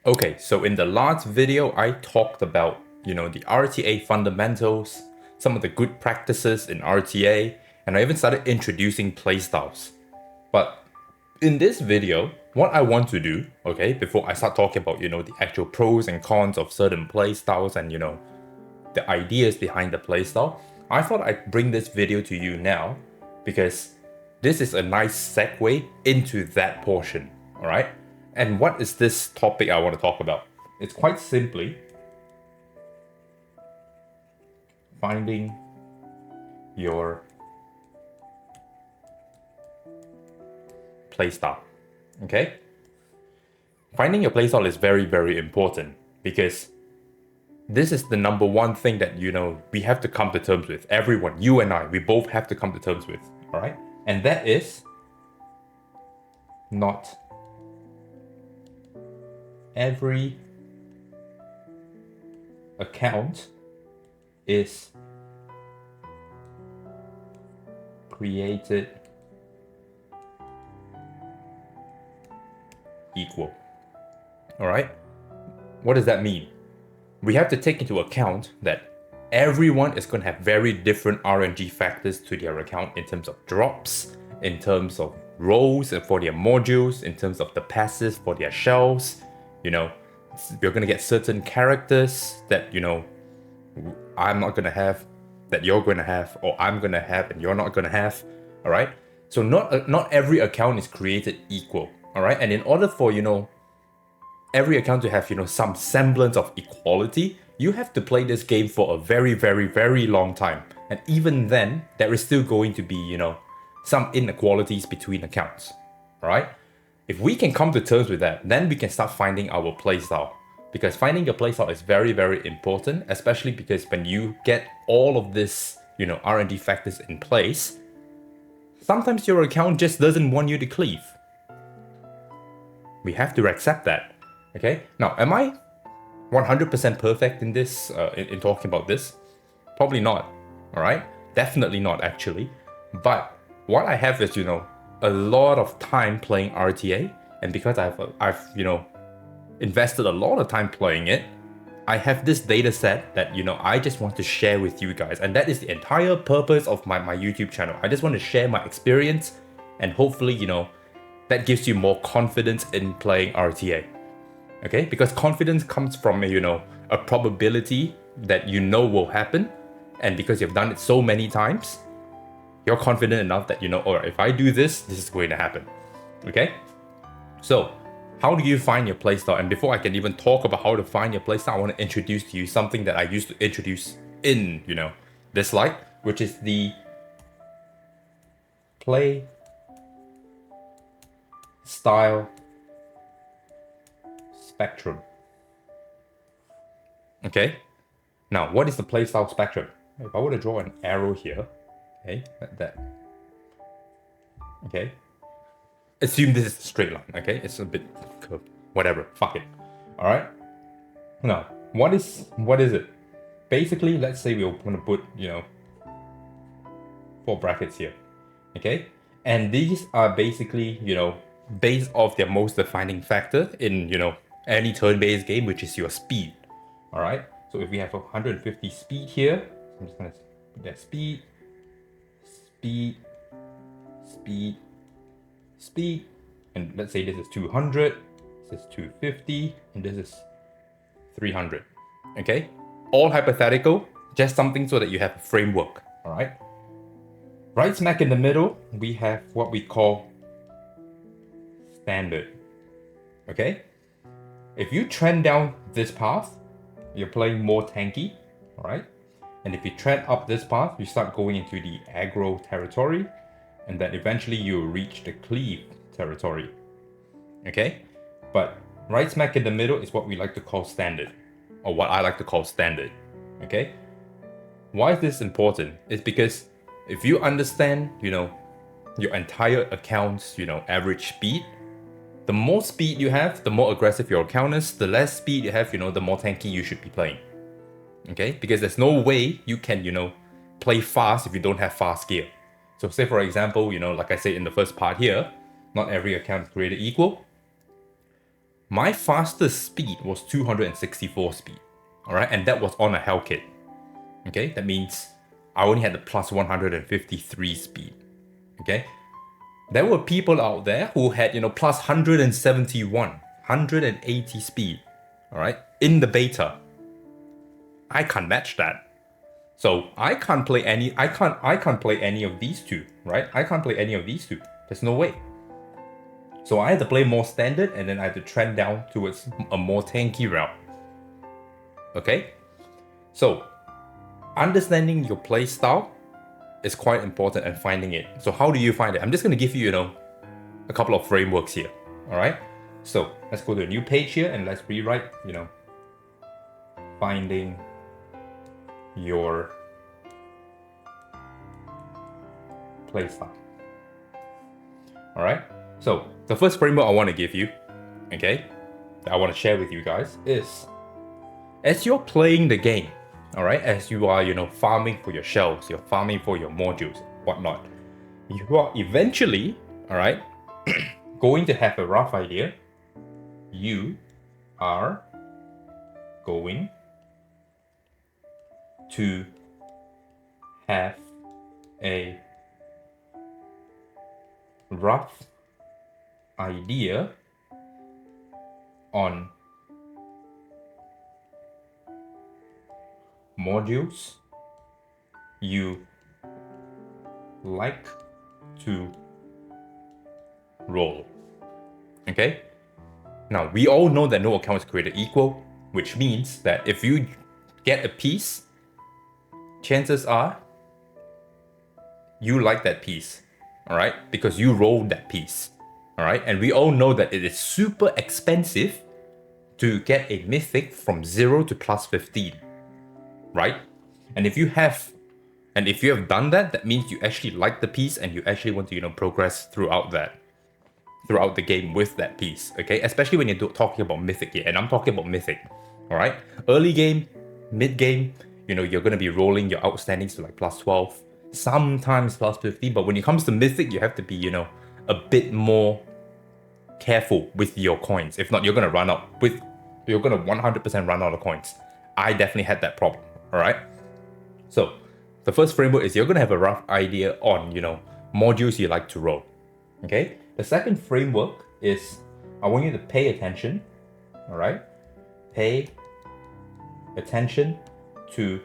Okay, so in the last video, I talked about, the RTA fundamentals, some of the good practices in RTA, and I even started introducing playstyles. But in this video, what I want to do, okay, before I start talking about, the actual pros and cons of certain playstyles and, the ideas behind the playstyle, I thought I'd bring this video to you now because this is a nice segue into that portion, all right? And what is this topic I want to talk about? It's quite simply finding your playstyle, okay? Finding your playstyle is very, very important because this is the number one thing that, we have to come to terms with. Everyone, you and I, we both have to come to terms with, all right? And that is not every account is created equal. All right? What does that mean? We have to take into account that everyone is going to have very different RNG factors to their account in terms of drops, in terms of roles for their modules, in terms of the passives for their shells. We're going to get certain characters that, I'm not going to have, that you're going to have, or I'm going to have and you're not going to have, all right? So not every account is created equal, all right? And in order for, every account to have, some semblance of equality, you have to play this game for a very, very, very long time. And even then, there is still going to be, some inequalities between accounts, all right? If we can come to terms with that, then we can start finding our playstyle. Because finding your playstyle is very, very important, especially because when you get all of this, R&D factors in place, sometimes your account just doesn't want you to cleave. We have to accept that, okay? Now, am I 100% perfect in this, in talking about this? Probably not, all right? Definitely not, actually. But what I have is, a lot of time playing RTA, and because I've invested a lot of time playing it, I have this data set that I just want to share with you guys, and that is the entire purpose of my YouTube channel. I just want to share my experience, and hopefully that gives you more confidence in playing RTA. Okay, because confidence comes from a probability that will happen, and because you've done it so many times, you're confident enough that alright, if I do this, this is going to happen. Okay? So, how do you find your playstyle? And before I can even talk about how to find your playstyle, I want to introduce to you something that I used to introduce in, this slide, which is the play style spectrum. Okay? Now, what is the playstyle spectrum? If I were to draw an arrow here, okay, like that. Okay. Assume this is a straight line, okay? It's a bit curved. Whatever, fuck it. Alright? Now, what is it? Basically, let's say we're gonna put, 4 brackets here. Okay? And these are basically, based off their most defining factor in, any turn-based game, which is your speed. Alright? So if we have 150 speed here, I'm just gonna put that speed, and let's say this is 200, this is 250, and this is 300. Okay? All hypothetical, just something so that you have a framework. Alright? Right smack in the middle, we have what we call standard. Okay? If you trend down this path, you're playing more tanky. Alright? And if you trend up this path, you start going into the aggro territory, and then eventually you reach the cleave territory. Okay? But right smack in the middle is what we like to call standard, or what I like to call standard. Okay? Why is this important? It's because if you understand, your entire account's, average speed, the more speed you have, the more aggressive your account is. The less speed you have, the more tanky you should be playing. Okay? Because there's no way you can, play fast if you don't have fast gear. So say for example, like I said in the first part here, not every account is created equal. My fastest speed was 264 speed, all right? And that was on a hell kit, okay? That means I only had the plus 153 speed, okay? There were people out there who had, plus 171, 180 speed, all right? In the beta. I can't match that. So I can't play any of these two, right? I can't play any of these two. There's no way. So I had to play more standard, and then I had to trend down towards a more tanky route. Okay? So understanding your play style is quite important, and finding it. So how do you find it? I'm just gonna give you, a couple of frameworks here. Alright? So let's go to a new page here and let's rewrite, finding your playstyle. Alright? So the first framework I want to give you, okay, that I want to share with you guys is, as you're playing the game, alright, as you are, farming for your shells, you're farming for your modules, whatnot, you are eventually, alright, going to have a rough idea. You are going to have a rough idea on modules you like to roll. Okay? Now, we all know that no account is created equal, which means that if you get a piece, chances are you like that piece, all right? Because you rolled that piece, all right? And we all know that it is super expensive to get a mythic from 0 to plus 15, right? And if you have done that, that means you actually like the piece and you actually want to, progress throughout the game with that piece, okay? Especially when you're talking about mythic here, and I'm talking about mythic, all right? Early game, mid game, you're going to be rolling your outstandings to like plus 12, sometimes plus 15, but when it comes to mythic, you have to be, a bit more careful with your coins. If not, you're going to 100% run out of coins. I definitely had that problem, all right? So the first framework is you're going to have a rough idea on, modules you like to roll, okay? The second framework is I want you to pay attention, all right? Pay attention to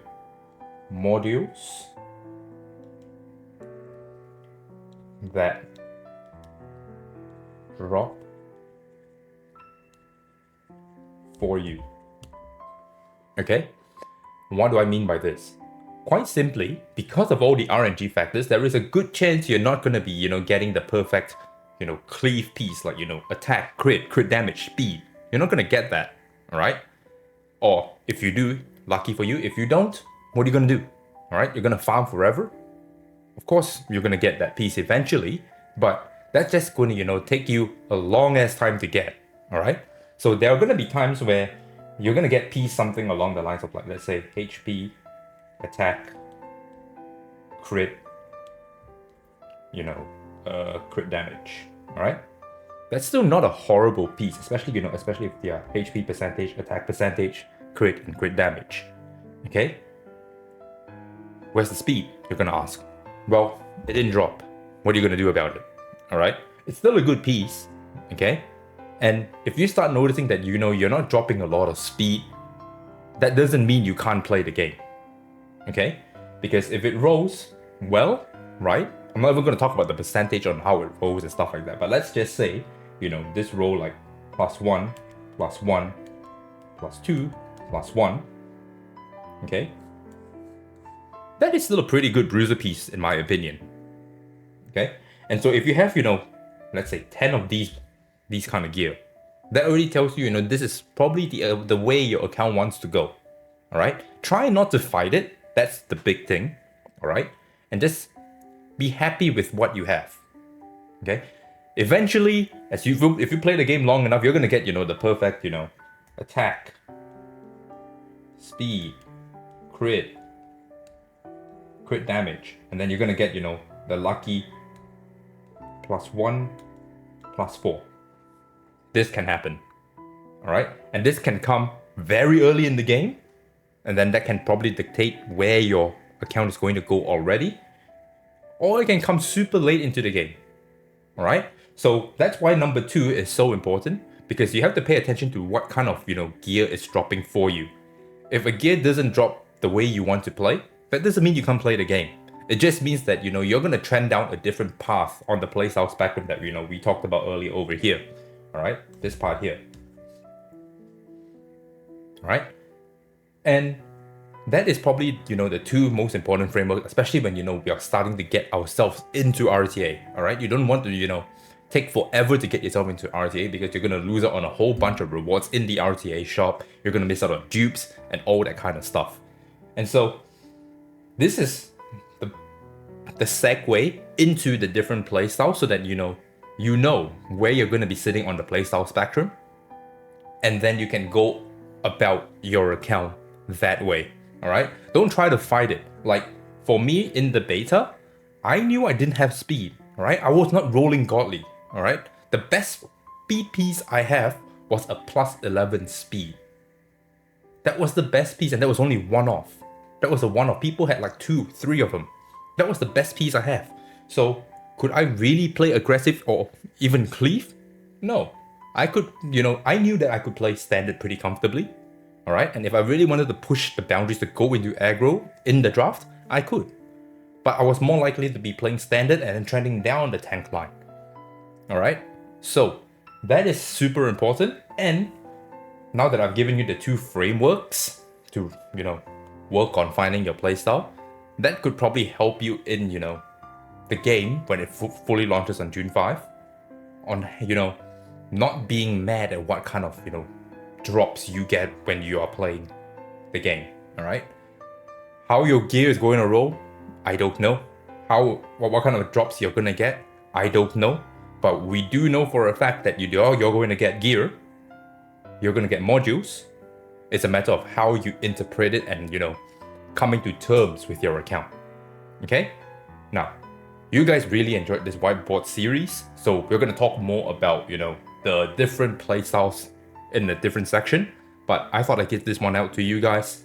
modules that drop for you. Okay? What do I mean by this? Quite simply, because of all the RNG factors, there is a good chance you're not going to be, getting the perfect, cleave piece, like, attack, crit damage, speed. You're not going to get that, all right? Or if you do, lucky for you. If you don't, what are you going to do? All right? You're going to farm forever? Of course, you're going to get that piece eventually, but that's just going to, take you a long ass time to get, all right? So there are going to be times where you're going to get piece something along the lines of, like, let's say HP, attack, crit, crit damage, all right? That's still not a horrible piece, especially, especially if they are HP percentage, attack percentage, crit, and crit damage, okay? Where's the speed, you're going to ask? Well, it didn't drop. What are you going to do about it? All right? It's still a good piece, okay? And if you start noticing that, you're not dropping a lot of speed, that doesn't mean you can't play the game, okay? Because if it rolls well, right? I'm not even going to talk about the percentage on how it rolls and stuff like that, but let's just say, this roll like +1, +1, +2, +1, okay? That is still a pretty good bruiser piece, in my opinion. Okay? And so if you have, let's say 10 of these kind of gear, that already tells you, this is probably the way your account wants to go. All right? Try not to fight it. That's the big thing. All right? And just be happy with what you have. Okay? Eventually, if you play the game long enough, you're going to get, the perfect, attack, speed, crit damage, and then you're gonna get, the lucky +1, +4. This can happen, all right? And this can come very early in the game, and then that can probably dictate where your account is going to go already, or it can come super late into the game, all right? So that's why number 2 is so important, because you have to pay attention to what kind of, gear is dropping for you. If a gear doesn't drop the way you want to play, that doesn't mean you can't play the game. It just means that, you're going to trend down a different path on the playstyle spectrum that, we talked about earlier over here. All right, this part here. All right. And that is probably, the 2 most important frameworks, especially when, we are starting to get ourselves into RTA. All right. You don't want to, take forever to get yourself into RTA, because you're going to lose out on a whole bunch of rewards in the RTA shop. You're going to miss out on dupes and all that kind of stuff. And so this is the segue into the different playstyles, so that you know where you're going to be sitting on the playstyle spectrum, and then you can go about your account that way. All right, don't try to fight it. Like for me in the beta, I knew I didn't have speed. All right, I was not rolling godly. All right, the best speed piece I have was a plus 11 speed. That was the best piece, and that was only one off. That was a one-off. People had like 2, 3 of them. That was the best piece I have. So could I really play aggressive or even cleave? No. I could, I knew that I could play standard pretty comfortably. All right. And if I really wanted to push the boundaries to go into aggro in the draft, I could. But I was more likely to be playing standard and then trending down the tank line. All right. So that is super important. And now that I've given you the 2 frameworks to, work on finding your playstyle, that could probably help you in, the game when it fully launches on June 5, on, not being mad at what kind of, drops you get when you are playing the game, all right? How your gear is going to roll, I don't know. What kind of drops you're going to get, I don't know. But we do know for a fact that you're going to get gear, you're going to get modules. It's a matter of how you interpret it and, coming to terms with your account. Okay? Now, you guys really enjoyed this whiteboard series, so we're going to talk more about, the different playstyles in a different section. But I thought I'd get this one out to you guys.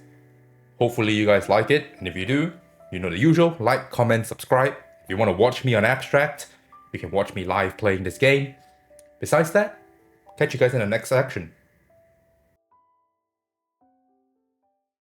Hopefully you guys like it, and if you do, the usual, like, comment, subscribe. If you want to watch me on Abstract, you can watch me live playing this game. Besides that, catch you guys in the next section.